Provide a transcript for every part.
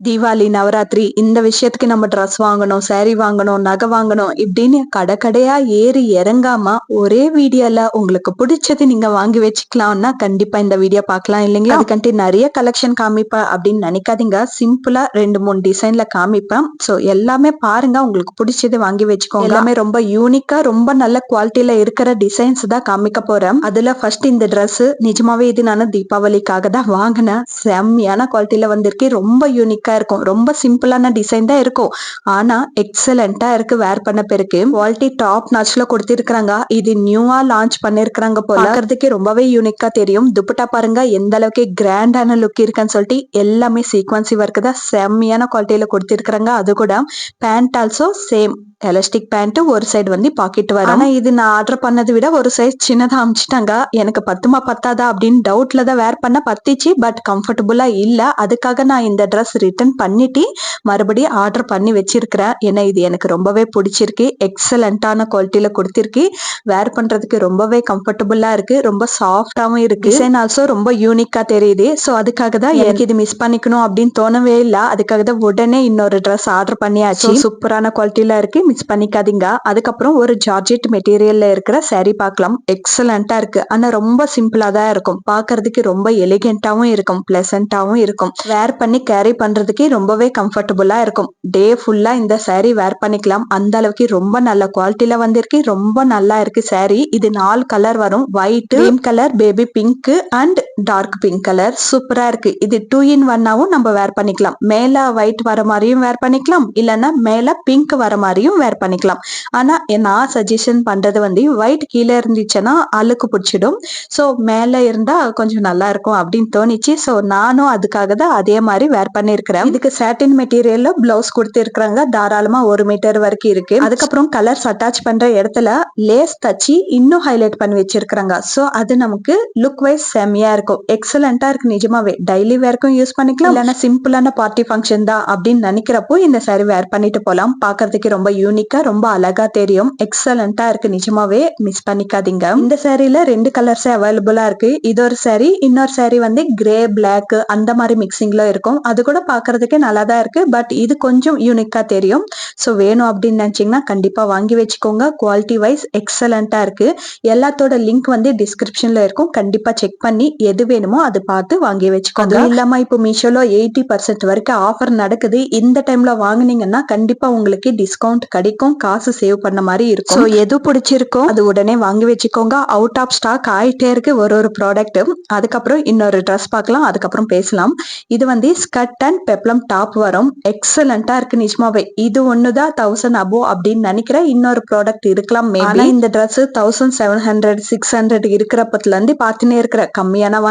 தீபாவளி, நவராத்திரி இந்த விஷயத்துக்கு நம்ம ட்ரெஸ் வாங்கணும், சாரி வாங்கணும், நகை வாங்கணும் இப்படின்னு கடை கடையா ஏறி இறங்காம ஒரே வீடியோல உங்களுக்கு பிடிச்சது நீங்க வாங்கி வச்சுக்கலாம்னா கண்டிப்பா இந்த வீடியோ பார்க்கலாம் இல்லைங்களா? அதுக்கண்டி நிறைய கலெக்ஷன் காமிப்பேன் அப்படின்னு நினைக்காதீங்க. சிம்பிளா 2, 3 டிசைன்ல காமிப்பேன். ஸோ எல்லாமே பாருங்க, உங்களுக்கு பிடிச்சது வாங்கி வச்சுக்கோங்க. எல்லாமே ரொம்ப யூனிக்கா ரொம்ப நல்ல குவாலிட்டியில இருக்கிற டிசைன்ஸ் தான் காமிக்க போறேன். அதுல ஃபர்ஸ்ட் இந்த Dress நிஜமாவே இது நான் தீபாவளிக்காக தான் வாங்கினேன். செம்மையான குவாலிட்டியில வந்திருக்கு. ரொம்ப யூனிக்கா இருக்கும். ரொம்ப சிம்பிளான டிசைன் தான் இருக்கும். ஆனா எக்ஸலண்டா இருக்கு. வேர் பண்ண பிறகு குவாலிட்டி டாப் நாச்ல கொடுத்திருக்காங்க. இது நியூவா லான்ச் பண்ணிருக்காங்க போல. பார்க்கிறதுக்கு ரொம்பவே யூனிக்கா தெரியும். துப்பட்டா பாருங்க எந்த அளவுக்கு கிராண்டான லுக் இருக்குன்னு சொல்லிட்டு எல்லாமே சீக்வன்சி ஒர்க் தான் செம்மையான குவாலிட்டியில கொடுத்திருக்காங்க. அது கூட pant also same elastic pant, ஒரு சைடு வந்து பாக்கெட் வரும். ஆனா இது நான் ஆர்டர் பண்ணதை விட ஒரு சைஸ் சின்னதா அமிச்சிட்டாங்க. எனக்கு பத்துமா பத்தாதா அப்படின்னு டவுட்ல தான் வேர் பண்ண பத்திச்சு. பட் கம்ஃபர்டபுளா இல்ல. அதுக்காக நான் இந்த ட்ரெஸ் ரிட்டர்ன் பண்ணிட்டு மறுபடியும் ஆர்டர் பண்ணி வச்சிருக்கிறேன். ஏன்னா இது எனக்கு ரொம்பவே பிடிச்சிருக்கு. எக்ஸலண்டான குவாலிட்டியில கொடுத்திருக்கு. வேர் பண்றதுக்கு ரொம்பவே கம்ஃபர்டபுளா இருக்கு. ரொம்ப சாஃப்டாவும் இருக்கு. டிசைன் ஆல்சோ ரொம்ப யூனிக்கா தெரியுது. ஸோ அதுக்காக தான் எனக்கு இது மிஸ் பண்ணிக்கணும் அப்படின்னு தோணவே இல்லை. அதுக்காக தான் உடனே இன்னொரு ட்ரெஸ் ஆர்டர் பண்ணியாச்சு. சூப்பரான குவாலிட்டியில இருக்கு. மிஸ் பண்ணிக்காதீங்க. அதுக்கப்புறம் ஒரு ஜார்ஜெட் மெட்டீரியல்ல இருக்கிற saree பார்க்கலாம். எக்ஸலண்டா இருக்கு. ஆனா ரொம்ப சிம்பிளா தான் இருக்கும். பார்க்கிறதுக்கு ரொம்ப எலிகென்ட்டாவும் இருக்கும், பிளசண்டாவும் இருக்கும். வேர் பண்ணி கேரி பண்றதுக்கு ரொம்பவே கம்ஃபர்டபுளா இருக்கும். டே ஃபுல்லா இந்த saree வேர் பண்ணிக்கலாம். அந்த அளவுக்கு ரொம்ப நல்ல குவாலிட்டியில வந்திருக்கு. ரொம்ப நல்லா இருக்கு saree. இது 4 கலர் வரும். White, cream colour, baby pink and dark pink colour. சூப்பரா இருக்கு. இது 2 in 1 நம்ம வேர் பண்ணிக்கலாம். மேல ஒயிட் வர மாதிரியும் வேர் பண்ணிக்கலாம், இல்லைன்னா மேல பிங்க் வர மாதிரியும் வேர் பண்ணிக்கலாம். ஆனா நான் சஜஷன் பண்றது வந்து ஒயிட் கீழே இருந்துச்சுன்னா அழுக்கு பிடிச்சிடும். ஸோ மேல இருந்தா கொஞ்சம் நல்லா இருக்கும் அப்படின்னு தோணிச்சு. ஸோ நானும் அதுக்காக தான் அதே மாதிரி வேர் பண்ணிருக்கிறேன். இதுக்கு சாட்டின் மெட்டீரியல்ல பிளவுஸ் கொடுத்திருக்கிறாங்க. தாராளமா 1 மீட்டர் வரைக்கும் இருக்கு. அதுக்கப்புறம் கலர்ஸ் அட்டாச் பண்ற இடத்துல லேஸ் தச்சு இன்னும் ஹைலைட் பண்ணி வச்சிருக்கிறாங்க. ஸோ அது நமக்கு லுக் வைஸ் செம்மையா இருக்கும். எக்ஸலண்டா இருக்கு. நிஜமாவே டெய்லி வேர்க்கும் யூஸ் பண்ணிக்கலாம், இல்லைன்னா சிம்பிளான பார்ட்டி ஃபங்க்ஷன் தான் அப்படின்னு நினைக்கிறப்போ இந்த saree வேர் பண்ணிட்டு போலாம். பார்க்கிறதுக்கு ரொம்ப யூனிக்கா ரொம்ப அழகா தெரியும். எக்ஸலண்டா இருக்கு. நிஜமாவே மிஸ் பண்ணிக்காதீங்க. இந்த சாரீல 2 கலர்ஸ் அவைலபிளா இருக்கு. இது ஒரு saree, இன்னொரு saree வந்து கிரே பிளாக் அந்த மாதிரி மிக்சிங்ல இருக்கும். அது கூட பார்க்கிறதுக்கு நல்லா தான் இருக்கு. பட் இது கொஞ்சம் யூனிக்கா தெரியும். ஸோ வேணும் அப்படின்னு நினைச்சீங்கன்னா கண்டிப்பா வாங்கி வச்சுக்கோங்க. குவாலிட்டி வைஸ் எக்ஸலண்டா இருக்கு. எல்லாத்தோட லிங்க் வந்து டிஸ்கிரிப்ஷன்ல இருக்கும். கண்டிப்பா செக் பண்ணி எது வேணுமோ அது பார்த்து வாங்கி வச்சுக்கோங்க. அது இல்லாம இப்போ மீஷோல 80% வரைக்கும் ஆஃபர் நடக்குது. இந்த டைம்ல வாங்குனீங்கன்னா கண்டிப்பா உங்களுக்கு டிஸ்கவுண்ட் கிடைக்கும். காசு சேவ் பண்ண மாதிரி இருக்கும். ஸோ எது பிடிச்சிருக்கோ அது உடனே வாங்கி வச்சுக்கோங்க. அவுட் ஆஃப் ஸ்டாக் ஆயிட்டே இருக்கு ஒரு ப்ராடக்ட். அதுக்கப்புறம் இன்னொரு ட்ரெஸ் பார்க்கலாம், அதுக்கப்புறம் பேசலாம். இது வந்து ஸ்கர்ட் அண்ட் பெப்ளம் டாப் வரும். எக்ஸலண்டா இருக்கு. நிஜமாவே இது ஒண்ணுதான் 1000 above அப்படின்னு நினைக்கிறேன். இன்னொரு ப்ராடக்ட் இருக்கலாம் மேபி. ஆனா இந்த Dress 1700 600 இருக்கிறப்பத்துல இருந்து பார்த்துனே இருக்கிற கம்மியான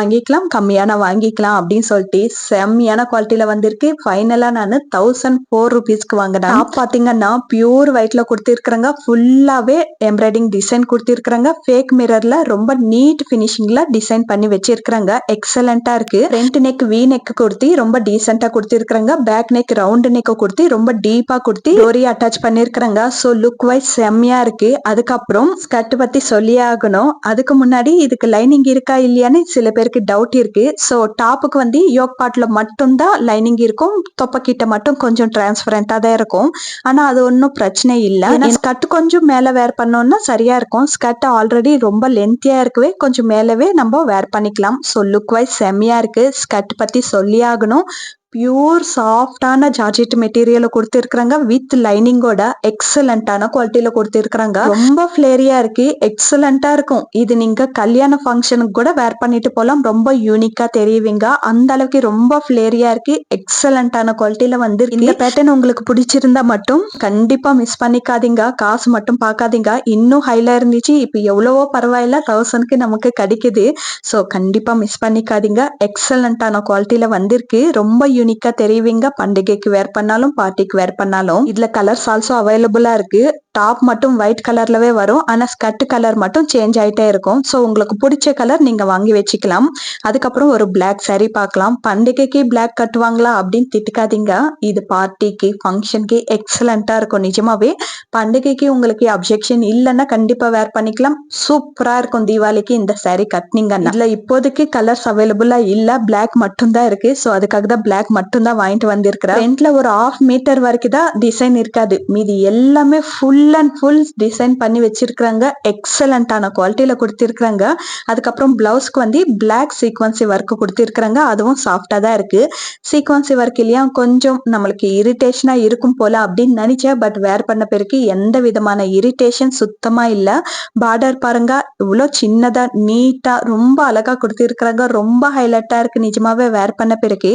வாங்கிக்கலாம் அப்படின்னு சொல்லிட்டு செம்மையான குவாலிட்டியில வந்திருக்கு. ஃபைனலா நான் 1004 rupeesக்கு வாங்கினேன். டாப் பாத்தீங்கன்னா பியூர் ஒயிட்ல கொடுத்திருக்காங்க. ஃபுல்லாவே எம்ப்ராய்டிங் டிசைன் கொடுத்திருக்காங்க. ஃபேக் மிரர்ல ரொம்ப நீட் பினிஷிங்ல டிசைன் பண்ணி வச்சிருக்காங்க. எக்ஸலண்டா இருக்கு. ஃப்ரண்ட் நெக் வி நெக் கொடுத்து ரொம்ப டீசென்டா கொடுத்திருக்காங்க. பேக் நெக் ரவுண்ட் நெக் கொடுத்து ரொம்ப டீப்பா கொடுத்து டோரி அட்டாச் பண்ணிருக்காங்க. சோ லுக் வைஸ் செம்மையா இருக்கு. அதுக்கப்புறம் ஸ்கர்ட் பத்தி சொல்லியே ஆகணும். அதுக்கு முன்னாடி இதுக்கு லைனிங் இருக்கா இல்லையான்னு சில பேருக்கு டவுட் இருக்கு. சோ டாப்புக்கு வந்து யோக் பார்ட்ல மட்டும் தான் லைனிங் இருக்கும். தொப்பை கிட்ட மட்டும் கொஞ்சம் டிரான்ஸ்பரண்டா தான் இருக்கும். ஆனா அது ஒன்றும் பிரச்சனை இல்லை. ஏன்னா ஸ்கர்ட் கொஞ்சம் மேல வேர் பண்ணோம்னா சரியா இருக்கும். ஸ்கர்ட் ஆல்ரெடி ரொம்ப லென்த்தியா இருக்கவே கொஞ்சம் மேலவே நம்ம வேர் பண்ணிக்கலாம். ஸோ லுக் வைஸ் செம்மையா இருக்கு. ஸ்கர்ட் பத்தி சொல்லி ஆகணும். பியூர் சாஃப்டான ஜார்ஜெட் மெட்டீரியல கொடுத்திருக்காங்க. வித் லைனிங்கோட எக்ஸலண்டான குவாலிட்டியில கொடுத்திருக்காங்க. ரொம்ப ஃபிளேரியா இருக்கு. எக்ஸலண்டா இருக்கும். இது நீங்க கல்யாண ஃபங்க்ஷனுக்கு கூட வேர் பண்ணிட்டு போலாம். ரொம்ப யூனிக்கா தெரியுவீங்க. அந்த அளவுக்கு ரொம்ப ஃபிளேரியா இருக்கு. எக்ஸலண்டான குவாலிட்டியில வந்து இந்த பேட்டர்ன் உங்களுக்கு பிடிச்சிருந்தா மட்டும் கண்டிப்பா மிஸ் பண்ணிக்காதீங்க. காசு மட்டும் பார்க்காதீங்க. இன்னும் ஹைல இருந்துச்சு. இப்போ எவ்வளவோ பரவாயில்ல, 1000க்கு நமக்கு கிடைக்குது. ஸோ கண்டிப்பா மிஸ் பண்ணிக்காதீங்க. எக்ஸலண்டான குவாலிட்டியில வந்திருக்கு. ரொம்ப யூனிக்கா தெரியுவீங்க. பண்டிகைக்கு வேர் பண்ணாலும் பார்ட்டிக்கு வேர் பண்ணாலும். இதுல கலர்ஸ் ஆல்சோ அவைலபிளா இருக்கு. டாப் மட்டும் ஒயிட் கலர்லவே வரும். ஆனா ஸ்கர்ட் கலர் மட்டும் சேஞ்ச் ஆயிட்டே இருக்கும். ஸோ உங்களுக்கு பிடிச்ச கலர் நீங்க வாங்கி வச்சுக்கலாம். அதுக்கப்புறம் ஒரு பிளாக் saree பார்க்கலாம். பண்டிகைக்கு பிளாக் கட்டுவாங்களா அப்படின்னு திட்டுக்காதீங்க. இது பார்ட்டிக்கு ஃபங்க்ஷனுக்கு எக்ஸலண்டா இருக்கும். நிஜமாவே பண்டிகைக்கு உங்களுக்கு அப்ஜெக்ஷன் இல்லைன்னா கண்டிப்பா வேர் பண்ணிக்கலாம். சூப்பரா இருக்கும் தீபாவளிக்கு இந்த saree கட்டினீங்கன்னா. இதுல இப்போதைக்கு கலர்ஸ் அவைலபிளா இல்ல, பிளாக் மட்டும் தான் இருக்கு. ஸோ அதுக்காக தான் பிளாக் மட்டும் தான் வாங்கிட்டு வந்திருக்கிறேன். ஃப்ரண்ட்ல ஒரு 1/2 மீட்டர் வரைக்கும் தான் டிசைன் இருக்காது, மீதி எல்லாமே ஃபுல் அண்ட் ஃபுல் டிசைன் பண்ணி வச்சிருக்காங்க. எக்ஸலண்டான குவாலிட்டியில கொடுத்திருக்காங்க. அதுக்கப்புறம் பிளவுஸ்க்கு வந்து பிளாக் சீக்வன்சி ஒர்க் கொடுத்திருக்காங்க. அதுவும் சாஃப்டா தான் இருக்கு. சீக்வன்சி ஒர்க் இல்லையா கொஞ்சம் நம்மளுக்கு இரிட்டேஷனா இருக்கும் போல அப்படின்னு நினைச்சேன். பட் வேர் பண்ண பிறகு எந்த விதமான இரிட்டேஷன் சுத்தமா இல்ல. பார்டர் பாருங்க இவ்வளோ சின்னதா நீட்டா ரொம்ப அழகா கொடுத்திருக்காங்க. ரொம்ப ஹைலைட்டா இருக்கு. நிஜமாவே வேர் பண்ண பிறகு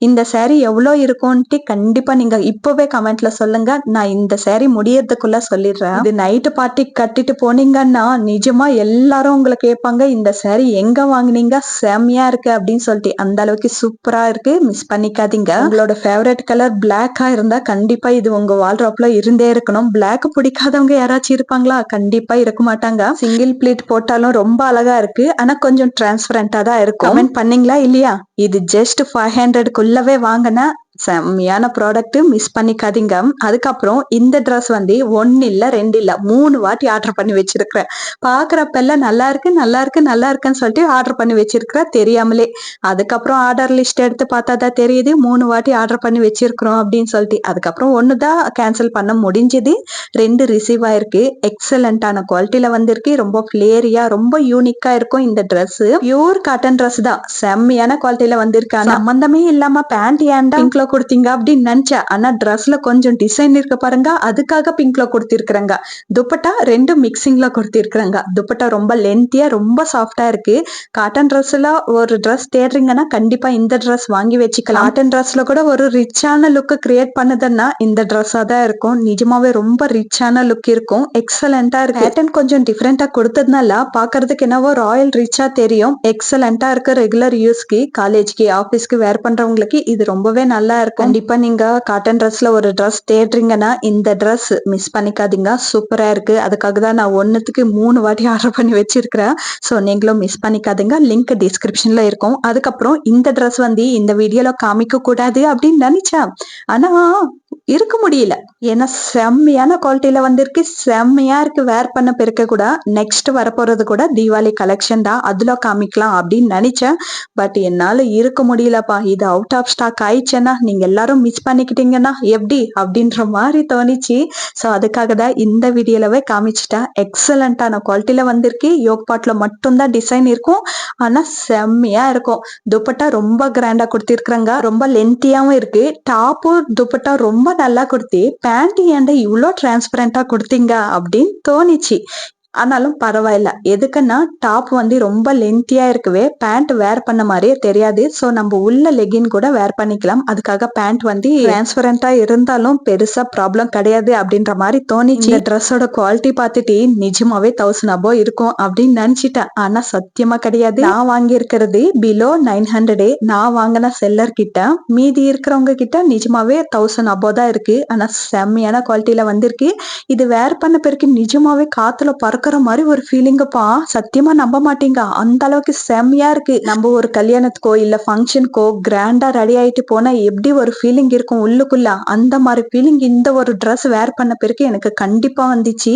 இந்த saree எவ்வளோ இருக்கும்ட்டு கண்டிப்பா நீங்க இப்பவே கமெண்ட்ல சொல்லுங்க. நான் இந்த saree முடியறதுக்குள்ள சொல்லிடுறேன். இது நைட்டு பார்ட்டி கட்டிட்டு போனீங்கன்னா நிஜமா எல்லாரும் உங்களை கேட்பாங்க, இந்த saree எங்க வாங்குனீங்க, செம்மையா இருக்கு அப்படின்னு சொல்லிட்டு. அந்த அளவுக்கு சூப்பரா இருக்கு. மிஸ் பண்ணிக்காதீங்க. உங்களோட ஃபேவரட் கலர் பிளாக்கா இருந்தா கண்டிப்பா இது உங்க வால்ட்ராப்ல இருந்தே இருக்கணும். பிளாக் பிடிக்காதவங்க யாராச்சும் இருப்பாங்களா? கண்டிப்பா இருக்க மாட்டாங்க. சிங்கிள் பிளீட் போட்டாலும் ரொம்ப அழகா இருக்கு. ஆனா கொஞ்சம் டிரான்ஸ்பரண்டா தான் இருக்கும். கமெண்ட் பண்ணீங்களா இல்லையா? இது ஜஸ்ட் 500க்குள்ளவே வாங்கின செம்மையான ப்ராடக்ட். மிஸ் பண்ணிக்காதீங்க. அதுக்கப்புறம் இந்த ட்ரெஸ் வந்து 1 இல்ல 2 இல்ல 3 வாட்டி ஆர்டர் பண்ணி வச்சிருக்கிறேன். பாக்குறப்பெல்லாம் நல்லா இருக்கு நல்லா இருக்கு நல்லா இருக்குன்னு சொல்லிட்டு ஆர்டர் பண்ணி வச்சிருக்கிறேன் தெரியாமலே. அதுக்கப்புறம் ஆர்டர் லிஸ்ட் எடுத்து பார்த்தா தான் தெரியுது 3 வாட்டி ஆர்டர் பண்ணி வச்சிருக்கிறோம் அப்படின்னு சொல்லிட்டு. அதுக்கப்புறம் 1 தான் கேன்சல் பண்ண முடிஞ்சது, 2 ரிசீவ் ஆயிருக்கு. எக்ஸலண்டான குவாலிட்டியில வந்திருக்கு. ரொம்ப ஃபிளேரியா ரொம்ப யூனிக்கா இருக்கும் இந்த ட்ரெஸ். பியூர் காட்டன் ட்ரெஸ் தான், செம்மையான குவாலிட்டியில வந்திருக்கு. சம்பந்தமே இல்லாம பேண்ட் ஏன்டா பிங்க்ல கொடுத்தீங்க அப்படின்னு நினைச்சேன். ஆனா ட்ரெஸ்ல கொஞ்சம் டிசைன் இருக்க பாருங்க, அதுக்காக பிங்க்ல கொடுத்திருக்காங்க. துப்பட்டா 2 மிக்சிங்ல கொடுத்திருக்காங்க. துப்பட்டா ரொம்ப லென்த்தியா ரொம்ப சாஃப்டா இருக்கு. காட்டன் ட்ரெஸ்ல ஒரு ட்ரெஸ் தேடுறீங்கன்னா கண்டிப்பா இந்த ட்ரெஸ் வாங்கி வச்சுக்கலாம். காட்டன் ட்ரெஸ்ல கூட ஒரு ரிச்சான லுக் கிரியேட் பண்ணுதுன்னா இந்த ட்ரெஸ்ஸா தான் இருக்கும். நிஜமாவே ரொம்ப ரிச்சான லுக் இருக்கும். எக்ஸலண்டா இருக்கு. பேட்டர்ன் கொஞ்சம் டிஃப்ரெண்டா கொடுத்ததுனால பாக்குறதுக்கு என்னவோ ராயல் ரிச்சா தெரியும். எக்ஸலண்டா இருக்கு. ரெகுலர் யூஸ்க்கு காலேஜ்க்கு ஆபீஸ்க்கு வேர் பண்றவங்களுக்கு இது ரொம்பவே நல்லா இருக்கும். கண்டிப்பா நீங்க காட்டன் ட்ரெஸ்ல ஒரு ட்ரெஸ் தேடுறீங்கன்னா இந்த ட்ரெஸ் மிஸ் பண்ணிக்காதீங்க. சூப்பரா இருக்கு. அதுக்காக தான் நான் 1க்கு 3 வாட்டி ஆர்டர் பண்ணி வச்சிருக்கிறேன். ஸோ நீங்களும் மிஸ் பண்ணிக்காதீங்க. லிங்க் டிஸ்கிரிப்ஷன்ல இருக்கும். அதுக்கப்புறம் இந்த ட்ரெஸ் வந்து இந்த வீடியோல காமிக்க கூடாது அப்படின்னு நினைச்சேன். ஆனா இருக்க முடியல. ஏன்னா செம்மையான குவாலிட்டியில வந்திருக்கு. செம்மையா இருக்கு. வேர் பண்ண பிறகு கூட நெக்ஸ்ட் வரப்போறது கூட தீபாவளி கலெக்ஷன் தான், அதுல காமிக்கலாம் அப்படின்னு நினைச்சேன். பட் என்னால இருக்க முடியலப்பா. இது அவுட் ஆஃப் ஸ்டாக் ஆயிடுச்சுன்னா நீங்க எல்லாரும் மிஸ் பண்ணிக்கிட்டீங்கன்னா எப்படி அப்படின்ற மாதிரி தோணிச்சு. ஸோ அதுக்காக தான் இந்த வீடியோலவே காமிச்சிட்டேன். எக்ஸலண்டான குவாலிட்டியில வந்திருக்கு. யோக் பாட்ல மட்டும்தான் டிசைன் இருக்கும். ஆனா செம்மையா இருக்கும். துப்பட்டா ரொம்ப கிராண்டா கொடுத்திருக்காங்க. ரொம்ப லென்த்தியாவும் இருக்கு. டாப்பு துப்பட்டா ரொம்ப நல்லா கொடுத்து பேண்ட் ஏன்டா இவ்வளோ டிரான்ஸ்பரண்டா கொடுத்தீங்க அப்படின்னு தோணிச்சு. ஆனாலும் பரவாயில்ல. எதுக்குன்னா டாப் வந்து ரொம்ப லென்த்தியா இருக்கவே பேண்ட் வேர் பண்ண மாதிரியே தெரியாது. ஸோ நம்ம உள்ள லெகின் கூட வேர் பண்ணிக்கலாம். அதுக்காக பேண்ட் வந்து டிரான்ஸ்பரண்டா இருந்தாலும் பெருசா ப்ராப்ளம் கிடையாது அப்படின்ற மாதிரி தோணிச்சு. இந்த ட்ரெஸ்ஸோட குவாலிட்டி பார்த்துட்டு நிஜமாவே 1000 above இருக்கும் அப்படின்னு நினைச்சிட்டேன். ஆனா சத்தியமா கிடையாது. நான் வாங்கி இருக்கிறது பிலோ 900. நான் வாங்கின செல்லர் கிட்ட, மீதி இருக்கிறவங்க கிட்ட நிஜமாவே 1000 above தான் இருக்கு. ஆனா செம்மையான குவாலிட்டியில வந்திருக்கு. இது வேர் பண்ண பிறகு நிஜமாவே காத்துல பறக்கிற மாதிரி ஒரு ஃபீலிங்கப்பா. சத்தியமா நம்ப மாட்டீங்க, அந்த அளவுக்கு செம்மையா இருக்கு. நம்ம ஒரு கல்யாணத்துக்கோ இல்ல ஃபங்க்ஷனுக்கோ கிராண்டா ரெடி ஆயிட்டு போனா எப்படி ஒரு ஃபீலிங் இருக்கும் உள்ளுக்குள்ள, அந்த மாதிரி ஃபீலிங் இந்த ஒரு ட்ரெஸ் வேர் பண்ண பிறகு எனக்கு கண்டிப்பா வந்துச்சு.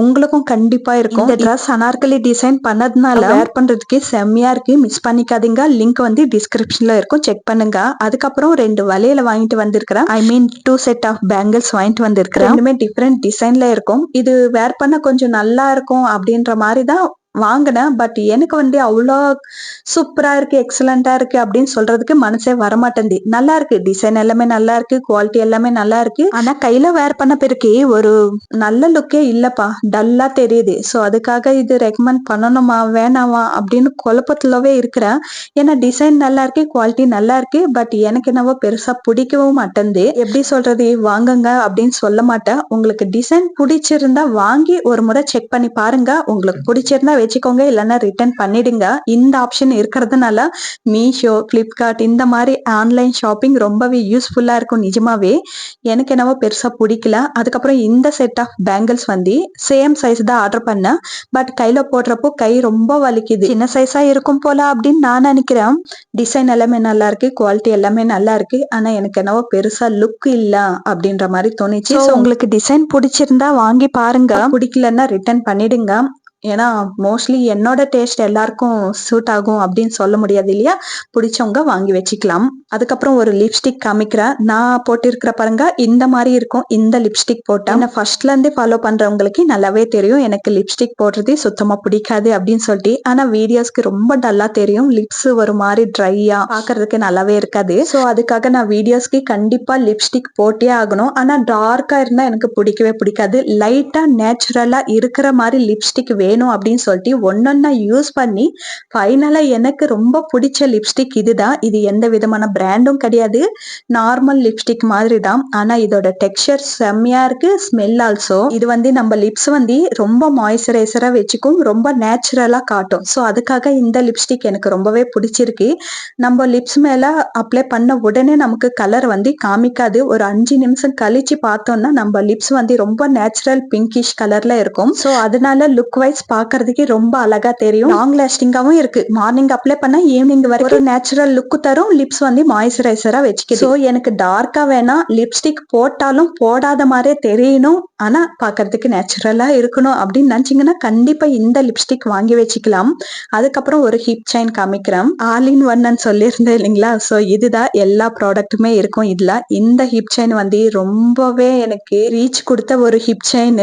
உங்களுக்கும் கண்டிப்பா இருக்கும். இந்த ட்ரெஸ் அனார்கலி டிசைன் பண்ணதுனால வேர் பண்றதுக்கு செம்மையா இருக்கு. மிஸ் பண்ணிக்காதீங்க. லிங்க் வந்து டிஸ்கிரிப்ஷன்ல இருக்கும், செக் பண்ணுங்க. அதுக்கப்புறம் 2 வளையல வாங்கிட்டு வந்திருக்கிறேன். ஐ மீன் 2 செட் ஆஃப் பேங்கிள்ஸ் வாங்கிட்டு வந்திருக்கிறேன். ரெண்டுமே டிஃப்ரெண்ட் டிசைன்ல இருக்கும். இது வேர் பண்ண கொஞ்சம் நல்லா இருக்கும் அப்படின்ற மாதிரி தான் வாங்கினேன். பட் எனக்கு வந்து அவ்வளோ சூப்பரா இருக்கு எக்ஸலண்டா இருக்கு அப்படின்னு சொல்றதுக்கு மனசே வரமாட்டேங்குது. நல்லா இருக்கு. டிசைன் எல்லாமே நல்லா இருக்கு. குவாலிட்டி எல்லாமே நல்லா இருக்கு. ஆனா கையில வேர் பண்ண பிறகு ஒரு நல்ல லுக்கே இல்லப்பா, டல்லா தெரியுது. ஸோ அதுக்காக இது ரெக்கமெண்ட் பண்ணணுமா வேணாமா அப்படின்னு குழப்பத்துலவே இருக்கிறேன். ஏன்னா டிசைன் நல்லா இருக்கு, குவாலிட்டி நல்லா இருக்கு. பட் எனக்கு என்னவோ பெருசா பிடிக்கவும் மாட்டேங்குது. எப்படி சொல்றது, வாங்குங்க அப்படின்னு சொல்ல மாட்டேன். உங்களுக்கு டிசைன் பிடிச்சிருந்தா வாங்கி ஒரு முறை செக் பண்ணி பாருங்க. உங்களுக்கு பிடிச்சிருந்தா வச்சுக்கோங்க, இல்லைன்னா ரிட்டர்ன் பண்ணிடுங்க. இந்த ஆப்ஷன் இருக்கிறதுனால மீஷோ, பிளிப்கார்ட் இந்த மாதிரி ஆன்லைன் ஷாப்பிங் ரொம்பவே யூஸ்ஃபுல்லா இருக்கும் நிஜமாவே. எனக்கு என்னவோ பெருசா பிடிக்கல. அதுக்கப்புறம் இந்த செட் ஆஃப் பேங்கிள்ஸ் வந்து சேம் சைஸ் தான் ஆர்டர் பண்ணேன். பட் கையில போடுறப்போ கை ரொம்ப வலிக்குது. சின்ன சைஸா இருக்கும் போல அப்படின்னு நான் நினைக்கிறேன். டிசைன் எல்லாமே நல்லா இருக்கு, குவாலிட்டி எல்லாமே நல்லா இருக்கு. ஆனா எனக்கு என்னவோ பெருசா லுக் இல்ல அப்படின்ற மாதிரி தோணுச்சு. So, உங்களுக்கு டிசைன் பிடிச்சிருந்தா வாங்கி பாருங்க, பிடிக்கலன்னா ரிட்டர்ன் பண்ணிடுங்க. ஏன்னா மோஸ்ட்லி என்னோட டேஸ்ட் எல்லாருக்கும் சூட் ஆகும் அப்படின்னு சொல்ல முடியாது இல்லையா? பிடிச்சவங்க வாங்கி வச்சுக்கலாம். அதுக்கப்புறம் ஒரு லிப்ஸ்டிக் காமிக்கிறேன். நான் போட்டிருக்கிற பாருங்க, இந்த மாதிரி இருக்கும். இந்த லிப்ஸ்டிக் போட்டேன். நான் ஃபர்ஸ்ட்ல இருந்தே ஃபாலோ பண்றவங்களுக்கு நல்லாவே தெரியும் எனக்கு லிப்ஸ்டிக் போடுறது சுத்தமா பிடிக்காது அப்படின்னு சொல்லிட்டு. ஆனா வீடியோஸ்க்கு ரொம்ப டல்லா தெரியும். லிப்ஸ் ஒரு மாதிரி ட்ரையா பாக்குறதுக்கு நல்லாவே இருக்காது. ஸோ அதுக்காக நான் வீடியோஸ்க்கு கண்டிப்பா லிப்ஸ்டிக் போட்டே ஆகணும். ஆனா டார்க்கா இருந்தா எனக்கு பிடிக்கவே பிடிக்காது. லைட்டா நேச்சுரலா இருக்கிற மாதிரி லிப்ஸ்டிக் வேணும் அப்படின்னு சொல்லிட்டு ஒன்னொன்னா யூஸ் பண்ணி ஃபைனலா எனக்கு ரொம்ப பிடிச்ச லிப்ஸ்டிக் இதுதான். இது எந்த விதமான பிராண்டும் கிடையாது, நார்மல் லிப்ஸ்டிக் மாதிரி தான். ஆனா இதோட டெக்ஸ்சர் செம்மையா இருக்கு, ஸ்மெல் ஆல்சோ. இது வந்து நம்ம லிப்ஸ் வந்து ரொம்ப மாய்ஸ்சரைசரா வச்சுக்கும், ரொம்ப நேச்சுரலா காட்டும். ஸோ அதுக்காக இந்த லிப்ஸ்டிக் எனக்கு ரொம்பவே பிடிச்சிருக்கு. நம்ம லிப்ஸ் மேல அப்ளை பண்ண உடனே நமக்கு கலர் வந்து காமிக்காது. ஒரு 5 நிமிஷம் கழிச்சு பார்த்தோம்னா நம்ம லிப்ஸ் வந்து ரொம்ப நேச்சுரல் பிங்கிஷ் கலர்ல இருக்கும். ஸோ அதனால லுக் வைஸ் பாக்குறதுக்கு ரொம்ப அழகா தெரியும். லாங் லாஸ்டிங்காவும் இருக்கு. மார்னிங் அப்ளை பண்ணா ஈவினிங் வரைக்கும் ஒரு நேச்சுரல் லுக் தரும். லிப்ஸ் வந்து மாய்ஸ்சரைசரா வச்சுக்குது. ஸோ எனக்கு டார்க்கா வேணா, லிப்ஸ்டிக் போட்டாலும் போடாத மாதிரியே தெரியணும், ஆனா பாக்குறதுக்கு நேச்சுரலா இருக்கணும் அப்படின்னு நினைச்சீங்கன்னா கண்டிப்பா இந்த லிப்ஸ்டிக் வாங்கி வச்சுக்கலாம். அதுக்கப்புறம் ஒரு ஹிப் செயின் காமிக்கிறேன். ஆல் இன் ஒன்னு சொல்லியிருந்தேன் இல்லைங்களா? ஸோ இதுதான் எல்லா ப்ராடக்ட்டுமே இருக்கும் இதுல. இந்த ஹிப் செயின் வந்து ரொம்பவே எனக்கு ரீச் கொடுத்த ஒரு ஹிப் செயின்.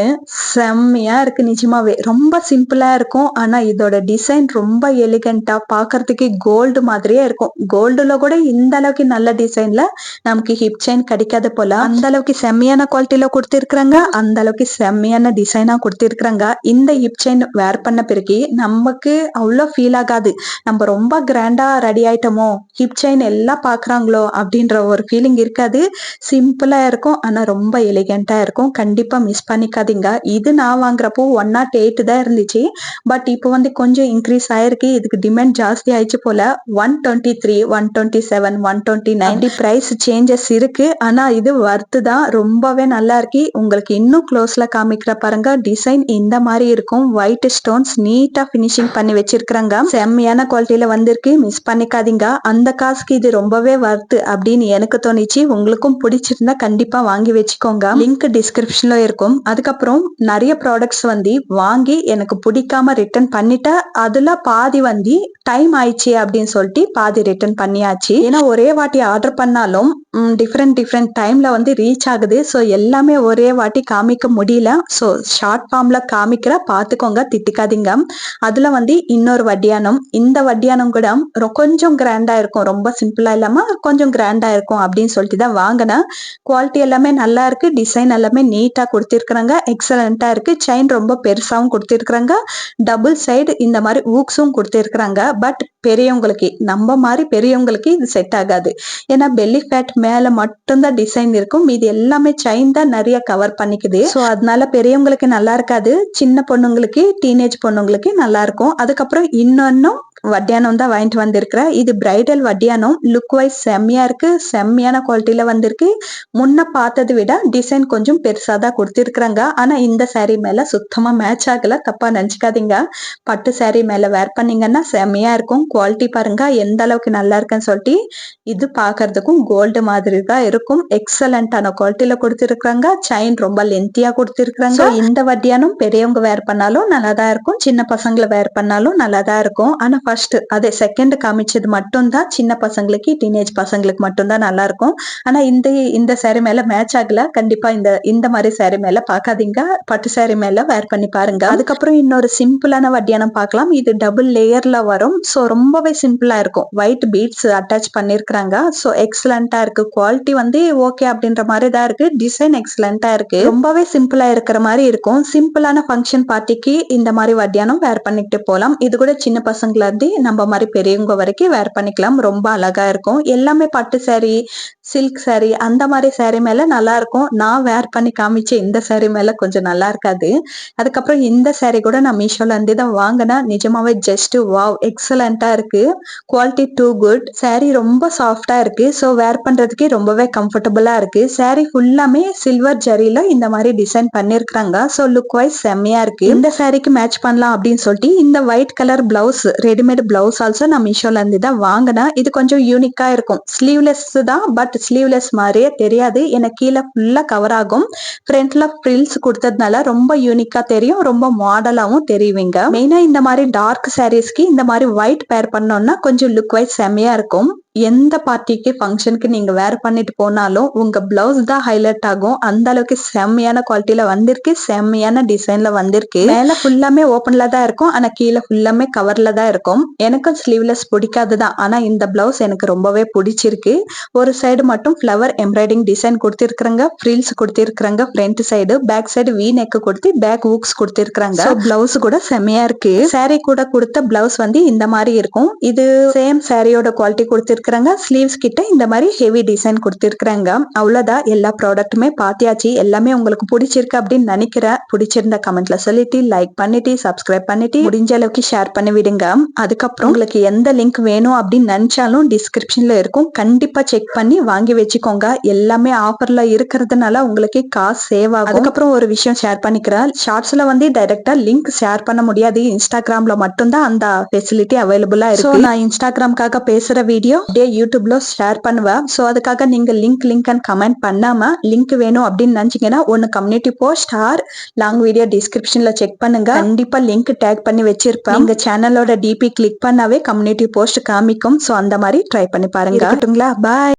செம்மையா இருக்கு நிஜமாவே. ரொம்ப சிம்பிளா இருக்கும். ஆனா இதோட டிசைன் ரொம்ப எலிகண்டா பாக்குறதுக்கு கோல்டு மாதிரியே இருக்கும். கோல்டுல கூட இந்த அளவுக்கு நல்ல டிசைன்ல நமக்கு ஹிப் செயின் கிடைக்காது போல. அந்த அளவுக்கு செம்மையான குவாலிட்டியில கொடுத்திருக்காங்க, அந்த அளவுக்கு செம்மையான டிசைனா கொடுத்திருக்காங்க. இந்த ஹிப் செயின் வேர் பண்ண பிறகு நமக்கு அவ்வளோ ஃபீல் ஆகாது. நம்ம ரொம்ப கிராண்டா ரெடி ஆயிட்டோமோ, ஹிப் செயின் எல்லாம் பாக்குறாங்களோ அப்படின்ற ஒரு ஃபீலிங் இருக்காது. சிம்பிளா இருக்கும், ஆனா ரொம்ப எலிகண்டா இருக்கும். கண்டிப்பா மிஸ் பண்ணிக்காதீங்க. இது நான் வாங்குறப்போ 108 தான் இருந்துச்சு. பட் இப்போ வந்து கொஞ்சம் இன்க்ரீஸ் ஆயிருக்கு. இதுக்கு டிமாண்ட் ஜாஸ்தி ஆயிடுச்சு போல. 123, 127, 129 அப்படி பிரைஸ் சேஞ்சஸ் இருக்கு. ஆனா இது வர்த்து தான். ரொம்பவே நல்லா இருக்கு. உங்களுக்கு இன்னும் க்ளோஸ்ல காமிக்கிற பாருங்க. டிசைன் இந்த மாதிரி இருக்கும். ஒயிட் ஸ்டோன்ஸ் நீட்டா பினிஷிங் பண்ணி வச்சிருக்காங்க. செம்மையான குவாலிட்டியில வந்திருக்கு. மிஸ் பண்ணிக்காதீங்க. அந்த காசுக்கு இது ரொம்பவே வர்த்து அப்படின்னு எனக்கு தோணுச்சு. உங்களுக்கும் பிடிச்சிருந்தா கண்டிப்பா வாங்கி வச்சுக்கோங்க. லிங்க் டிஸ்கிரிப்ஷன்ல இருக்கும். அதுக்கப்புறம் நிறைய ப்ராடக்ட்ஸ் வந்து வாங்கி எனக்கு பிடிக்காம ரிட்டர்ன் பண்ணிட்டா, அதுல பாதி வந்து டைம் ஆயிடுச்சு அப்படின்னு சொல்லிட்டு பாதி ரிட்டர்ன் பண்ணியாச்சு. ஏன்னா ஒரே வாட்டி ஆர்டர் பண்ணாலும் டிஃப்ரெண்ட் டைம்ல வந்து ரீச் ஆகுது. ஸோ எல்லாமே ஒரே வாட்டி காமிக்க முடியல. ஸோ ஷார்ட் ஃபார்ம்ல காமிக்கிற பார்த்துக்கோங்க, திட்டிக்காதீங்க. அதுல வந்து இன்னொரு வட்டியானம். இந்த வட்டியானம் கூட கொஞ்சம் கிராண்டா இருக்கும். ரொம்ப சிம்பிளா இல்லாம கொஞ்சம் கிராண்டா இருக்கும் அப்படின்னு சொல்லிட்டு தான் வாங்கினேன். குவாலிட்டி எல்லாமே நல்லா இருக்கு. டிசைன் எல்லாமே நீட்டா கொடுத்திருக்கிறாங்க. எக்ஸலண்டா இருக்கு. செயின் ரொம்ப பெருசாவும் கொடுத்திருக்கிறாங்க. டபுள் சைடு இந்த மாதிரி ஊக்ஸும் கொடுத்திருக்கிறாங்க. பட் பெரியவங்களுக்கு, நம்ம மாதிரி பெரியவங்களுக்கு இது செட் ஆகாது. ஏன்னா பெல்லி ஃபேட் மேல மட்டும்தான் டிசைன் இருக்கும். இது எல்லாமே செயின் தான் நிறைய கவர் பண்ணிக்குது. ஸோ அதனால பெரியவங்களுக்கு நல்லா இருக்காது. சின்ன பொண்ணுங்களுக்கு, டீனேஜ் பொண்ணுங்களுக்கு நல்லா இருக்கும். அதுக்கப்புறம் இன்னொன்னும் வட்டியானம் தான் வாங்கிட்டு வந்திருக்கிறேன். இது பிரைடல் வட்டியானம். லுக் வைஸ் செம்மையா இருக்கு. செம்மையான குவாலிட்டியில வந்திருக்கு. முன்ன பார்த்ததை விட டிசைன் கொஞ்சம் பெருசா தான் கொடுத்திருக்கிறாங்க. ஆனா இந்த saree மேல சுத்தமா மேட்ச் ஆகல, தப்பா நினைச்சுக்காதீங்க. பட்டு saree மேல வேர் பண்ணீங்கன்னா செம்மையா இருக்கும். குவாலிட்டி பாருங்க எந்த அளவுக்கு நல்லா இருக்குன்னு சொல்லிட்டு. இது பாக்குறதுக்கும் கோல்டு மாதிரி தான் இருக்கும். எக்ஸலண்டான குவாலிட்டியில கொடுத்திருக்கிறாங்க. செயின் ரொம்ப லென்த்தியா கொடுத்திருக்கிறாங்க. இந்த வட்டியானம் பெரியவங்க வேர் பண்ணாலும் நல்லா தான் இருக்கும், சின்ன பசங்களை வேர் பண்ணாலும் நல்லா தான் இருக்கும். ஆனா ஃபர்ஸ்ட் அதே செகண்ட் காமிச்சது மட்டும் தான் சின்ன பசங்களுக்கு, டீனேஜ் பசங்களுக்கு மட்டும் தான் நல்லா இருக்கும். ஆனா இந்த saree மேல மேட்ச் ஆகல. கண்டிப்பா இந்த மாதிரி saree மேல பாக்காதீங்க. பட்டு saree மேல வேர் பண்ணி பாருங்க. அதுக்கப்புறம் இன்னொரு சிம்பிளான வட்டியானம் பார்க்கலாம். இது டபுள் லேயர்ல வரும். ஸோ ரொம்பவே சிம்பிளா இருக்கும். ஒயிட் பீட்ஸ் அட்டாச் பண்ணிருக்காங்க. ஸோ எக்ஸலண்டா இருக்கு. குவாலிட்டி வந்து ஓகே அப்படின்ற மாதிரி தான் இருக்கு. டிசைன் எக்ஸலண்டா இருக்கு. ரொம்பவே சிம்பிளா இருக்கிற மாதிரி இருக்கும். சிம்பிளான ஃபங்க்ஷன் பார்ட்டிக்கு இந்த மாதிரி வட்டியானம் வேர் பண்ணிட்டு போகலாம். இது கூட சின்ன பசங்கள இருந்து நம்ம மாதிரி பெரியவங்க வரைக்கும் வேர் பண்ணிக்கலாம். ரொம்ப அழகா இருக்கும். எல்லாமே பட்டு saree, சில்க் saree அந்த மாதிரி saree மேல நல்லா இருக்கும். நான் வேர் பண்ணி காமிச்ச இந்த saree மேல கொஞ்சம் நல்லா இருக்காது. அதுக்கப்புறம் இந்த saree கூட நான் மீஷோல இருந்து தான் வாங்கினேன். நிஜமாவே ஜஸ்ட் வாவ் எக்ஸலண்டா இருக்கு. Quality two good. saree ரொம்ப சாஃப்டா இருக்கு. ஸோ வேர் பண்றதுக்கே ரொம்பவே கம்ஃபர்டபுளா இருக்கு. saree ஃபுல்லாமே சில்வர் ஜரியில இந்த மாதிரி டிசைன் பண்ணிருக்காங்க. ஸோ லுக் வைஸ் செம்மையா இருக்கு. இந்த சாரிக்கு மேட்ச் பண்ணலாம் அப்படின்னு சொல்லிட்டு இந்த white colour blouse readymade blouse also நான் மீஷோல இருந்து தான் வாங்கினேன். இது கொஞ்சம் யூனிக்கா இருக்கும். ஸ்லீவ்லெஸ் தான், பட் ஸ்லீவ்லெஸ் மாதிரியே தெரியாது. எனக்கு கீழே ஃபுல்லா கவர் ஆகும். ஃப்ரண்ட்ல ஃப்ரில்ஸ் கொடுத்ததுனால ரொம்ப யூனிக்கா தெரியும், ரொம்ப மாடலாவும் தெரியுவீங்க. மெயினா இந்த மாதிரி டார்க் சாரீஸ்க்கு இந்த மாதிரி ஒயிட் பேர் பண்ணோம்னா கொஞ்சம் லுக் வைஸ் செம்மையா இருக்கும். எந்த பார்ட்டிக்கு ஃபங்க்ஷனுக்கு நீங்க வேர் பண்ணிட்டு போனாலும் உங்க பிளவுஸ் தான் ஹைலைட் ஆகும். அந்த அளவுக்கு செம்மையான குவாலிட்டியில வந்திருக்கு, செம்மையான டிசைன்ல வந்திருக்கு. மேல ஃபுல்லாமே ஓப்பன்ல தான் இருக்கும், ஆனா கீழே ஃபுல்லாமே கவர்ல தான் இருக்கும். எனக்கும் ஸ்லீவ்லெஸ் பிடிக்காதுதான், ஆனா இந்த பிளவுஸ் எனக்கு ரொம்பவே பிடிச்சிருக்கு. ஒரு சைடு மட்டும் ஃபிளவர் எம்ப்ராய்டிங் டிசைன் கொடுத்திருக்காங்க, ஃப்ரில்ஸ் கொடுத்திருக்காங்க. Front side back side V neck கொடுத்து பேக் ஹூக்ஸ் கொடுத்திருக்காங்க. பிளவுஸ் கூட செம்மையா இருக்கு. சாரி கூட கொடுத்த பிளவுஸ் வந்து இந்த மாதிரி இருக்கும். இது சேம் சாரியோட குவாலிட்டி கொடுத்திருக்காங்க. ஸ்லீவ்ஸ் கிட்ட இந்த மாதிரி ஹெவி டிசைன் கொடுத்திருக்காங்க. அவ்வளவுதான், எல்லா ப்ராடக்ட்டுமே பாத்தியாச்சு. எல்லாமே உங்களுக்கு பிடிச்சிருக்கு அப்படின்னு நினைக்கிறேன். பிடிச்சிருந்த கமெண்ட்ல சொல்லிட்டு லைக் பண்ணிட்டு சப்ஸ்கிரைப் பண்ணிட்டு முடிஞ்ச அளவுக்கு ஷேர் பண்ணி விடுங்க. அதுக்கப்புறம் உங்களுக்கு எந்த லிங்க் வேணும் அப்படின்னு நினைச்சாலும் டிஸ்கிரிப்ஷன்ல இருக்கும், கண்டிப்பா செக் பண்ணி வாங்கி வச்சுக்கோங்க. எல்லாமே ஆஃபர்ல இருக்கிறதுனால உங்களுக்கு காசு சேவ் ஆகும். அதுக்கப்புறம் ஒரு விஷயம் ஷேர் பண்ணிக்கிறேன். ஷார்ட்ஸ்ல வந்து டைரக்டா லிங்க் ஷேர் பண்ண முடியாது. இன்ஸ்டாகிராம்ல மட்டும்தான் அந்த ஃபெசிலிட்டி அவைலபிளா இருக்கு. நான் இன்ஸ்டாகிராம்காக பேசுற வீடியோ யூடியூப்ல ஷேர் பண்ணுவேன். சோ அதுக்காக நீங்க லிங்க் அண்ட் கமெண்ட் பண்ணாம லிங்க் வேணும் அப்படின்னு நினைச்சீங்கன்னா ஒன்னு community post or long video டிஸ்கிரிப்ஷன்ல செக் பண்ணுங்க. கண்டிப்பா லிங்க் டேக் பண்ணி வச்சிருப்பேன். உங்க சேனலோட டிபி கிளிக் பண்ணாவே கம்யூனிட்டி போஸ்ட் காமிக்கும். சோ அந்த மாதிரி ட்ரை பண்ணி பாருங்க. பாய்.